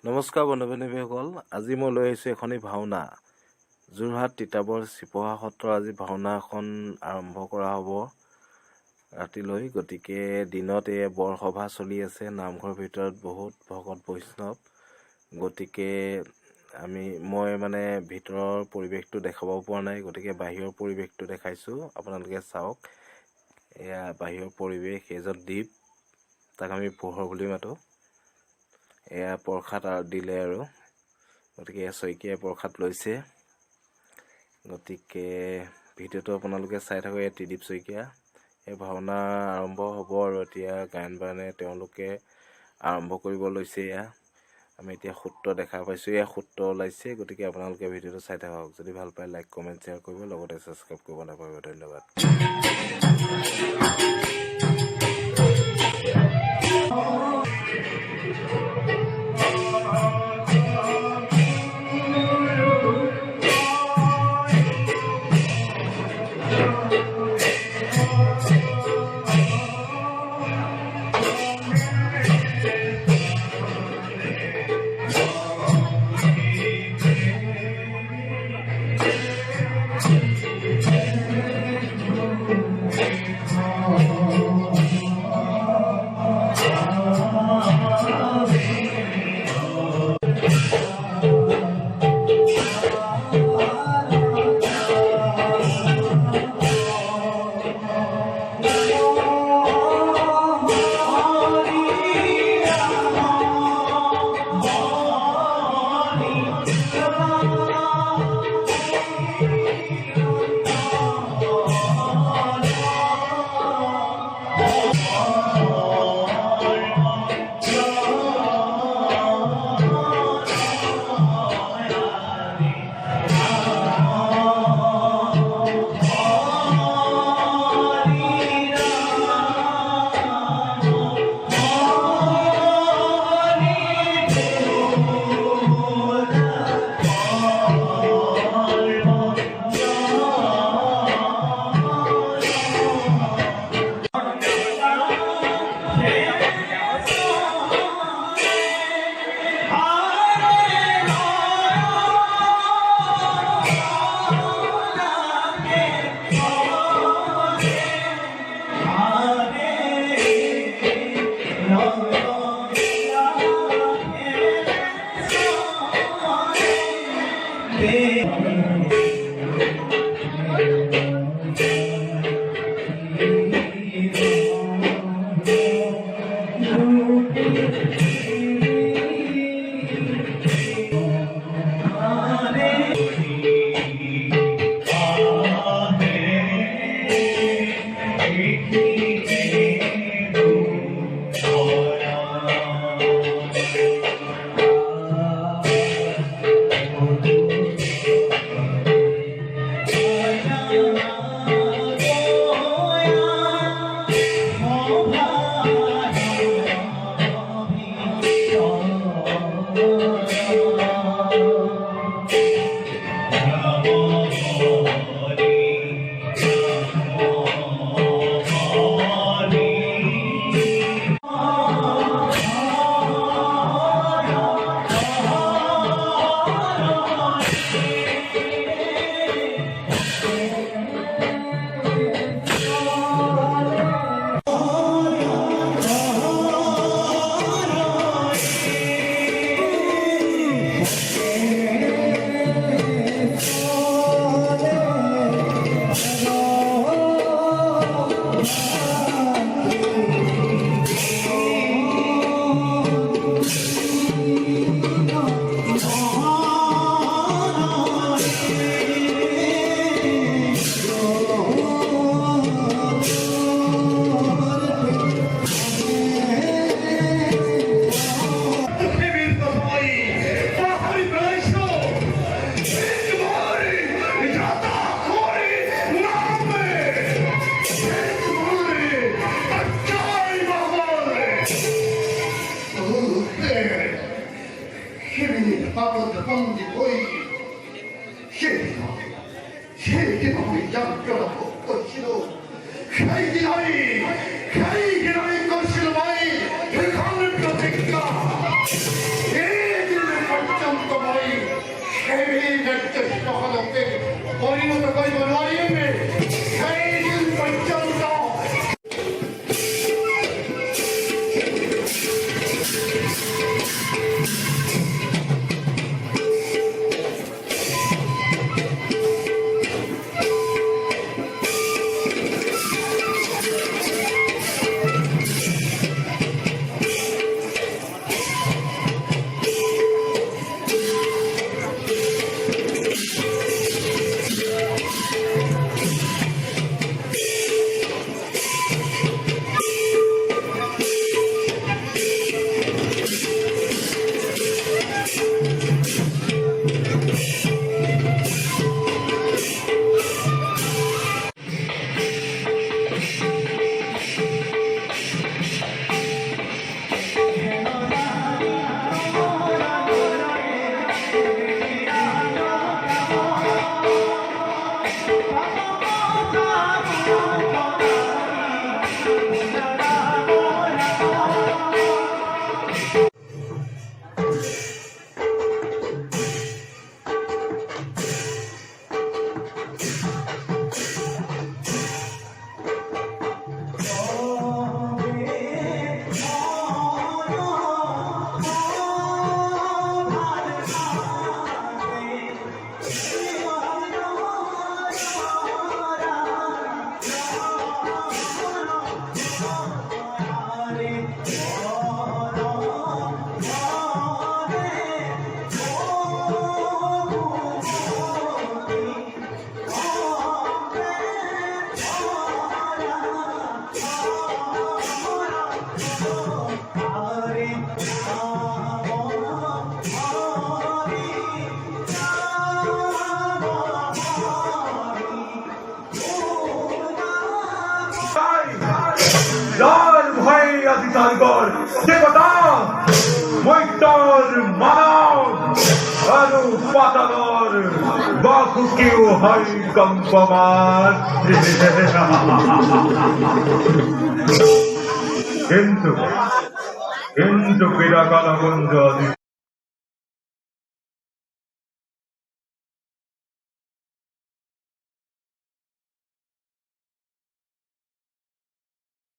নমস্কাৰ বন্ধু বান্ধৱীসকল, আজি মই লৈ আহিছোঁ এখনি ভাওনা। যোৰহাট তিতাবৰ চিপহা সত্ৰ আজি ভাওনা এখন আৰম্ভ কৰা হ'ব ৰাতিলৈ। গতিকে দিনত এই বৰসভা চলি আছে, নামঘৰৰ ভিতৰত বহুত ভকত বৈষ্ণৱ। গতিকে মই ভিতৰৰ পৰিৱেশটো দেখাব পৰা নাই, গতিকে বাহিৰৰ পৰিৱেশটো দেখাইছোঁ, আপোনালোকে চাওক। এয়া বাহিৰৰ পৰিৱেশ, এজন দ্বীপ, তাক আমি পোহৰ বুলি মাতোঁ। এয়া প্ৰসাদ দিলে আৰু, গতিকে এয়া শইকীয়াই প্ৰসাদ লৈছে। গতিকে ভিডিঅ'টো আপোনালোকে চাই থাকক। এয়া ত্ৰিদীপ শইকীয়া। এই ভাওনা আৰম্ভ হ'ব আৰু এতিয়া গায়ন বায়নে তেওঁলোকে আৰম্ভ কৰিব লৈছে। এয়া আমি এতিয়া সূত্ৰ দেখা পাইছোঁ, এয়া সূত্ৰ ওলাইছে। গতিকে আপোনালোকে ভিডিঅ'টো চাই থাকক। যদি ভাল পায় লাইক কমেণ্ট শ্বেয়াৰ কৰিব, লগতে ছাবস্ক্ৰাইব কৰিব নাপাহৰিব। ধন্যবাদ। Hey, পৰিণত কৰিব নোৱাৰিমে সেইদিন পৰ্যন্ত। লাল ভাই অধিকারগর দেবতা মৈত্র মানব আরো পাতালর বাকু কেউ হয় কম্পমান কিন্তু কিন্তু পিরাকালগঞ্জ